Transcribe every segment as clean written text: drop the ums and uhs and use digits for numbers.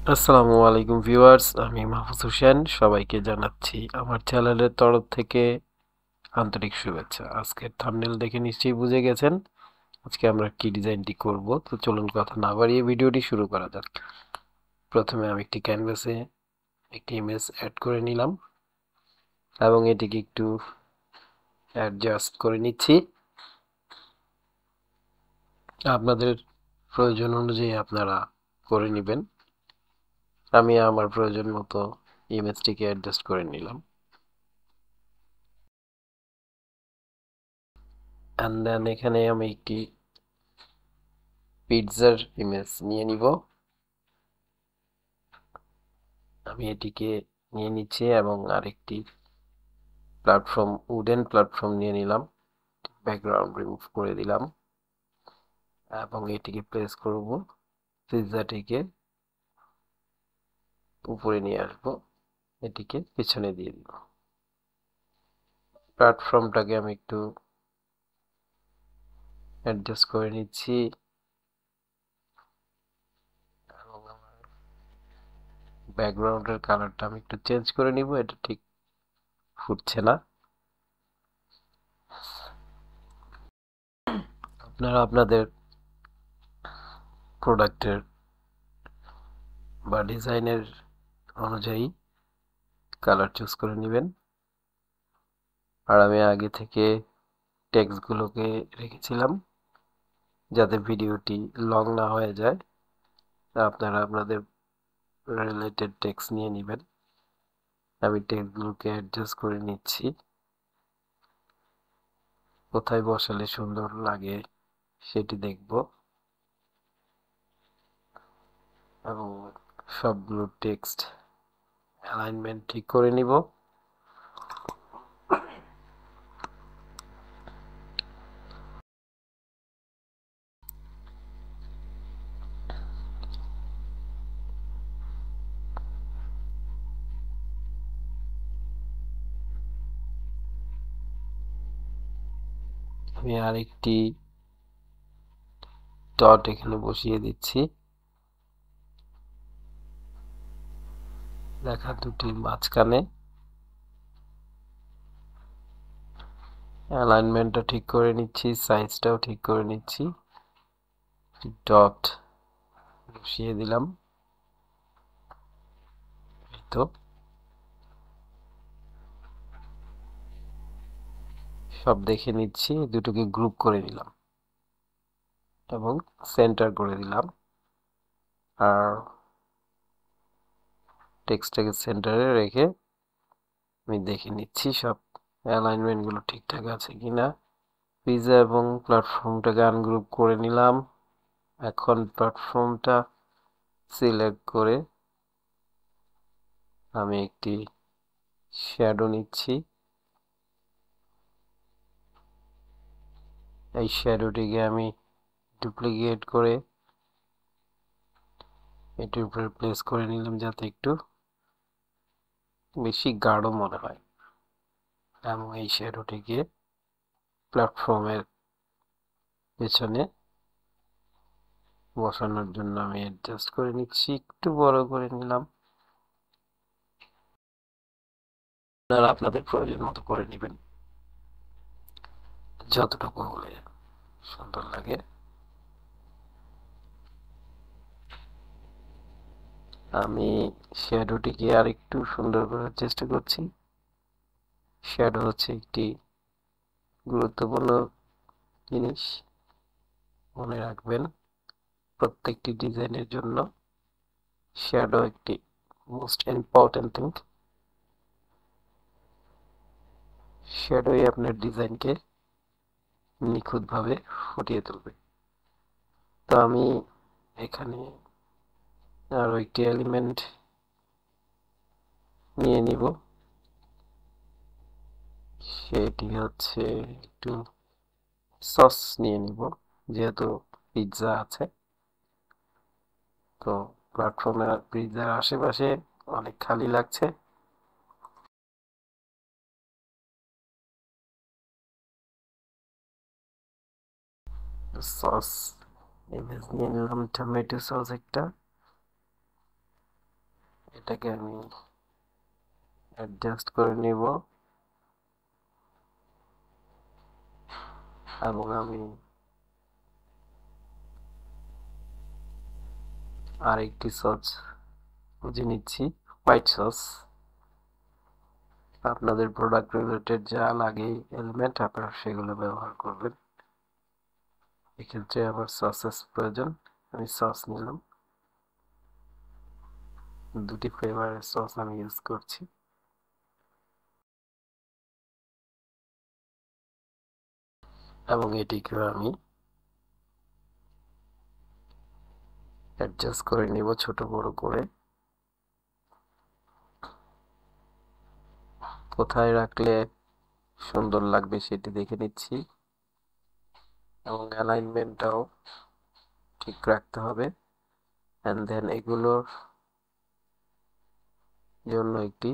আসসালামু আলাইকুম ভিউয়ার্স, আমি মাহফুজ হোসেন। সবাইকে জানাচ্ছি আমার চ্যানেলের তরফ থেকে আন্তরিক শুভেচ্ছা। আজকের থাম্বনেল দেখে নিশ্চয়ই বুঝে গেছেন আজকে আমরা কি ডিজাইনটি করব। তো চলুন কথা না বাড়িয়ে ভিডিওটি শুরু করা যাক। প্রথমে আমি একটি ক্যানভাসে একটি ইমেজ অ্যাড করে নিলাম এবং এটিকে একটু অ্যাডজাস্ট করে নিচ্ছি। আপনাদের প্রয়োজন অনুযায়ী আপনারা করে নেবেন। আমি আমার প্রয়োজন মতো ইমেজটিকে অ্যাডজাস্ট করে নিলাম। অ্যান্ড দেন এখানে আমি একটি পিৎজার ইমেজ নিয়ে নিব। আমি এটিকে নিয়ে নিচ্ছি এবং আরেকটি উডেন প্ল্যাটফর্ম নিয়ে নিলাম। ব্যাকগ্রাউন্ড রিমুভ করে দিলাম এবং এটিকে প্লেস করব। পিৎজাটিকে উপরে নিয়ে আসবো, এটিকে পিছনে দিয়ে দিব। প্ল্যাটফর্মটাকে আমি একটু অ্যাডজাস্ট করে নিচ্ছি এবং আমার ব্যাকগ্রাউন্ডের কালারটা আমি একটু চেঞ্জ করে নিব, এটা ঠিক ফুটছে না। আপনারা আপনাদের প্রোডাক্টের বা ডিজাইনের অনুযায়ী কালার চুজ করে নেবেন। আর আমি আগে থেকে টেক্সটগুলোকে রেখেছিলাম যাতে ভিডিওটি লং না হয়ে যায়। আপনারা আপনাদের রিলেটেড টেক্সট নিয়ে নেবেন। আমি টেক্সটগুলোকে অ্যাডজাস্ট করে নিচ্ছি, কোথায় বসালে সুন্দর লাগে সেটি দেখব এবং সবগুলো টেক্সট অ্যালাইনমেন্ট ঠিক করে নিব। আমি আরেকটি ডট এখানে বসিয়ে দিচ্ছি, লেখা দুটির মাঝখানে। অ্যালাইনমেন্টটা ঠিক করে নিচ্ছি, সাইজটাও ঠিক করে নিচ্ছি। ডট বসিয়ে দিলাম, এই তো। সব দেখে নিচ্ছি, দুটোকে গ্রুপ করে নিলাম এবং সেন্টার করে দিলাম। আর টেক্সটটাকে সেন্টারে রেখে আমি দেখে নিচ্ছি সব অ্যালাইনমেন্টগুলো ঠিকঠাক আছে কিনা। পিজা এবং প্ল্যাটফর্মটাকে আনগ্রুপ করে নিলাম। এখন প্ল্যাটফর্মটা সিলেক্ট করে আমি একটি শ্যাডো নিচ্ছি। এই শ্যাডোটিকে আমি ডুপ্লিকেট করে এটির উপরে প্লেস করে নিলাম যাতে একটু বেশি গাঢ় মনে হয় এবং এই শ্যাডোটিকে প্ল্যাটফর্মের পেছনে বসানোর জন্য আমি অ্যাডজাস্ট করে নিচ্ছি, একটু বড় করে নিলাম। আপনারা আপনাদের প্রয়োজন মতো করে নেবেন, যতটুকু হলে সুন্দর লাগে। আমি শ্যাডোটিকে আর একটু সুন্দর করার চেষ্টা করছি। শ্যাডো হচ্ছে একটি গুরুত্বপূর্ণ জিনিস, মনে রাখবেন প্রত্যেকটি ডিজাইনের জন্য শ্যাডো একটি মোস্ট ইম্পর্টেন্ট থিং। শ্যাডোই আপনার ডিজাইনকে নিখুঁতভাবে ফুটিয়ে তুলবে। তো আমি এখানে আরো একটি এলিমেন্ট নিয়ে নিব, সেটি হচ্ছে একটু সস নিয়ে নিব, যেহেতু পিৎজা আছে। তো প্ল্যাটফর্মের পিৎজার আশেপাশে অনেক খালি লাগছে। সস ইমেজ নিয়ে নিলাম, টমেটো সস একটা। এটাকে আমি অ্যাডজাস্ট করে নিব এবং আমি আরেকটি সস খুঁজে নিচ্ছি, হোয়াইট সস। আপনাদের প্রোডাক্ট রিলেটেড যা লাগে এলিমেন্ট আপনারা সেগুলো ব্যবহার করবেন। এক্ষেত্রে আমার সসেস প্রয়োজন, আমি সস নিলাম, দুটি ফ্লেভারের সস আমি ইউজ করছি। এবং এটিকে আমি অ্যাডজাস্ট করে নিব ছোট বড় করে। কোথায় রাখলে সুন্দর লাগবে সেটি দেখে নিচ্ছি এবং অ্যালাইনমেন্টটাও ঠিক রাখতে হবে। অ্যান্ড দেন এগুলোর জন্য একটি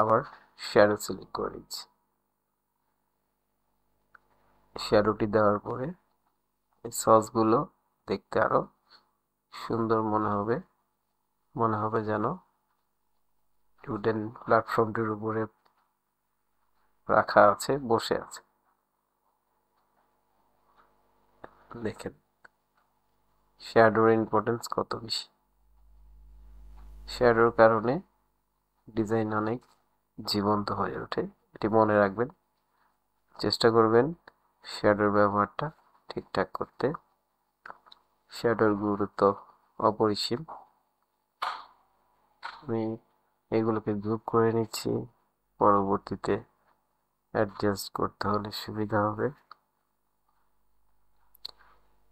আবার শ্যাডো সিলেক্ট করে নিচ্ছি। শ্যাডোটি দেওয়ার পরে এই সসগুলো দেখতে আরো সুন্দর মনে হবে যেন উডেন প্ল্যাটফর্মটির উপরে রাখা আছে, বসে আছে। দেখেন শ্যাডোর ইম্পর্টেন্স কত বেশি। শ্যাডোর কারণে ডিজাইন অনেক জীবন্ত হয়ে ওঠে, এটি মনে রাখবেন। চেষ্টা করবেন শ্যাডোর ব্যবহারটা ঠিকঠাক করতে। শ্যাডোর গুরুত্ব অপরিসীম। আমি এগুলোকে গ্রুপ করে নিচ্ছি, পরবর্তীতে অ্যাডজাস্ট করতে হলে সুবিধা হবে।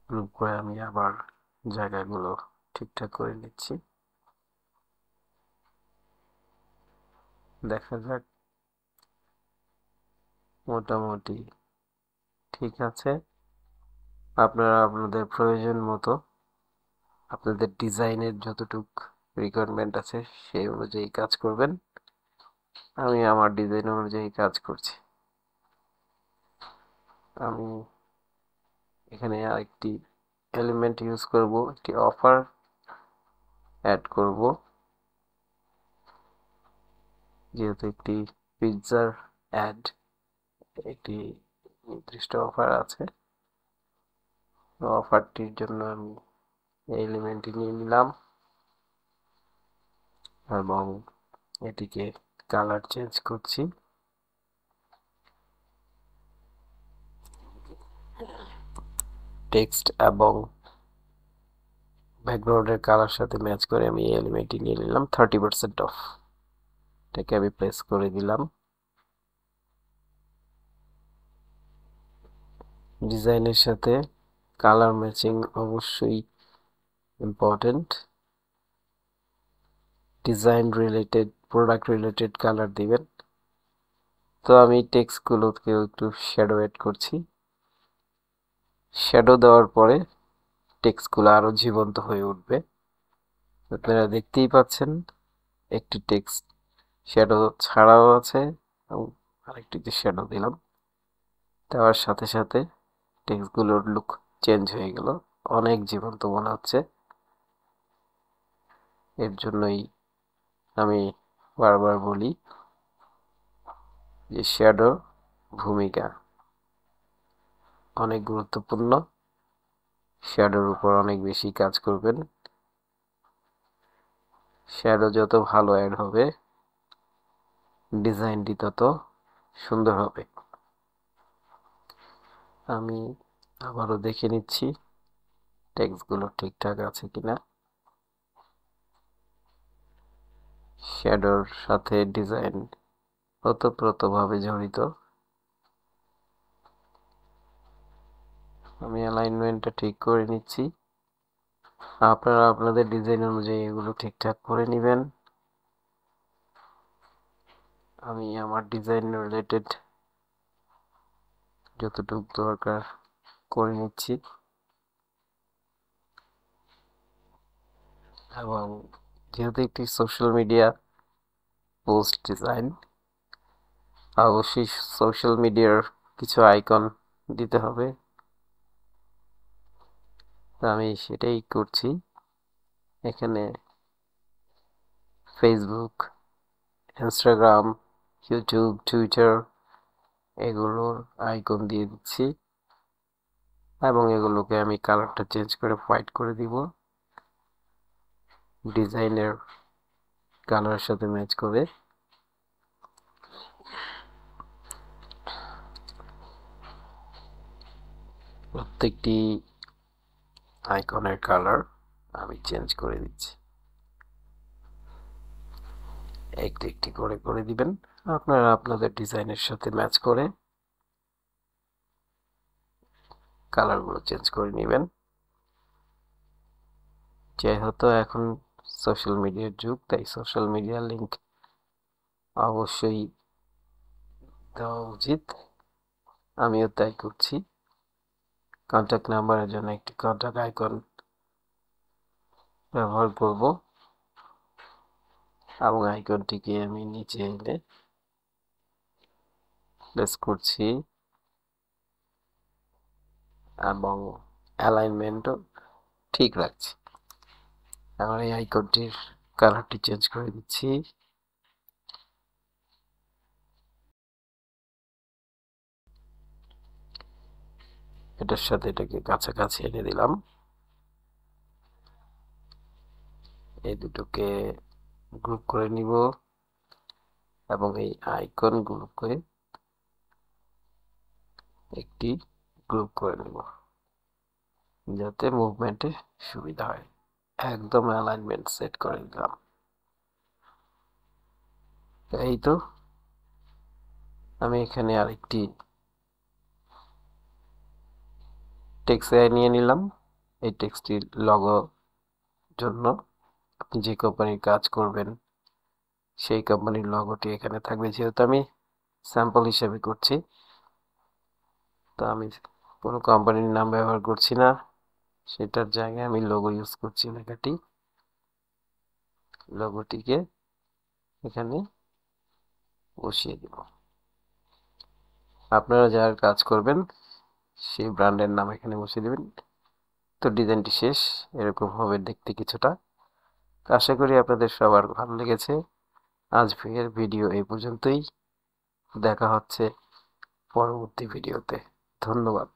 গ্রুপ করে আমি আবার জায়গাগুলো ঠিকঠাক করে নিচ্ছি। দেখা যাক, মোটামুটি ঠিক আছে। আপনারা আপনাদের প্রয়োজন মতো আপনাদের ডিজাইনের যতটুক রিকোয়ারমেন্ট আছে সেই অনুযায়ী কাজ করবেন। আমি আমার ডিজাইন অনুযায়ী কাজ করছি। আমি এখানে আরেকটি এলিমেন্ট ইউজ করব, একটি অফার অ্যাড করব, যেহেতু একটি পিৎজার অ্যাড, একটি নির্দিষ্ট অফার আছে। অফারটির জন্য আমি এই এলিমেন্টটি নিয়ে নিলাম এবং এটিকে কালার চেঞ্জ করছি। টেক্সট এবং ব্যাকগ্রাউন্ডের কালার সাথে ম্যাচ করে আমি এই এলিমেন্টটি নিয়ে নিলাম। 30% অফ, এটাকে আমি প্রেস করে দিলাম। ডিজাইনের সাথে কালার ম্যাচিং অবশ্যই important. Design related, product related colour দিবেন। তো আমি টেক্সটগুলোকে একটু শ্যাডো অ্যাড করছি। শ্যাডো দেওয়ার পরে টেক্সটগুলো আরো জীবন্ত হয়ে উঠবে। আপনারা দেখতেই পাচ্ছেন একটি টেক্সট শ্যাডো ছাড়াও আছে এবং আরেকটিতে শ্যাডো দিলাম। দেওয়ার সাথে সাথে টেক্সটগুলোর লুক চেঞ্জ হয়ে গেল, অনেক জীবন্ত মনে হচ্ছে। এর জন্যই আমি বারবার বলি যে শ্যাডো ভূমিকা অনেক গুরুত্বপূর্ণ। শ্যাডোর উপর অনেক বেশি কাজ করবেন। শ্যাডো যত ভালো অ্যাড হবে ডিজাইনটি তত সুন্দর হবে। আমি আবারও দেখে নিচ্ছি টেক্সটগুলো ঠিকঠাক আছে কিনা। শ্যাডোর সাথে ডিজাইন ওতপ্রোতভাবে জড়িত। আমি অ্যালাইনমেন্টটা ঠিক করে নিচ্ছি। আপনারা আপনাদের ডিজাইন অনুযায়ী এগুলো ঠিকঠাক করে নেবেন। আমি আমার ডিজাইন রিলেটেড যতটুকু দরকার করে নিচ্ছি এবং যেহেতু একটি সোশ্যাল মিডিয়া পোস্ট ডিজাইন, অবশ্যই সোশ্যাল মিডিয়ার কিছু আইকন দিতে হবে। আমি সেটাই করছি। এখানে ফেসবুক, ইনস্টাগ্রাম, ইউটিউব, টুইটার এগুলোর আইকন দিয়ে দিচ্ছি এবং এগুলোকে আমি কালারটা চেঞ্জ করে হোয়াইট করে দিব ডিজাইনের কালারের সাথে ম্যাচ করে। প্রত্যেকটি আইকনের কালার আমি চেঞ্জ করে দিচ্ছি, একটি একটি করে করে দিবেন। আপনারা আপনাদের ডিজাইনের সাথে ম্যাচ করে কালারগুলো চেঞ্জ করে নেবেন। যেহেতু এখন সোশ্যাল মিডিয়ার যুগ, তাই সোশ্যাল মিডিয়ার লিংক অবশ্যই দেওয়া উচিত, আমিও তাই করছি। কন্ট্যাক্ট নাম্বারের জন্য একটি কন্ট্যাক্ট আইকন ব্যবহার করব এবং আইকনটিকে আমি নিচে এনে প্লেস করছি এবং অ্যালাইনমেন্টও ঠিক রাখছি। আমার এই আইকনটির কালারটি চেঞ্জ করে দিচ্ছি। এটার সাথে এটাকে কাছাকাছি এনে দিলাম। এই দুটোকে গ্রুপ করে নিব এবং এই আইকনগুলোকে একটি গ্রুপ করে নেব যাতে মুভমেন্টে সুবিধা হয়। একদম অ্যালাইনমেন্ট সেট করে দিলাম। এই তো আমি এখানে আরেকটি টেক্সট নিয়ে নিলাম। এই টেক্সটটির লগো জন্য আপনি যে কোম্পানির কাজ করবেন সেই কোম্পানির লগোটি এখানে থাকবে। যেহেতু আমি স্যাম্পল হিসেবে করছি, তো আমি কোনো কোম্পানির নাম ব্যবহার করছি না, সেটার জায়গায় আমি লোগো ইউজ করছি। লেখাটি লোগোটিকে এখানে বসিয়ে দিব। আপনারা যার কাজ করবেন সেই ব্র্যান্ডের নাম এখানে বসিয়ে দেবেন। তো ডিজাইনটি শেষ, এরকম হবে দেখতে কিছুটা। আশা করি আপনাদের সবার ভালো লেগেছে। আজকের ভিডিও এই পর্যন্তই, দেখা হচ্ছে পরবর্তী ভিডিওতে। ধন্যবাদ।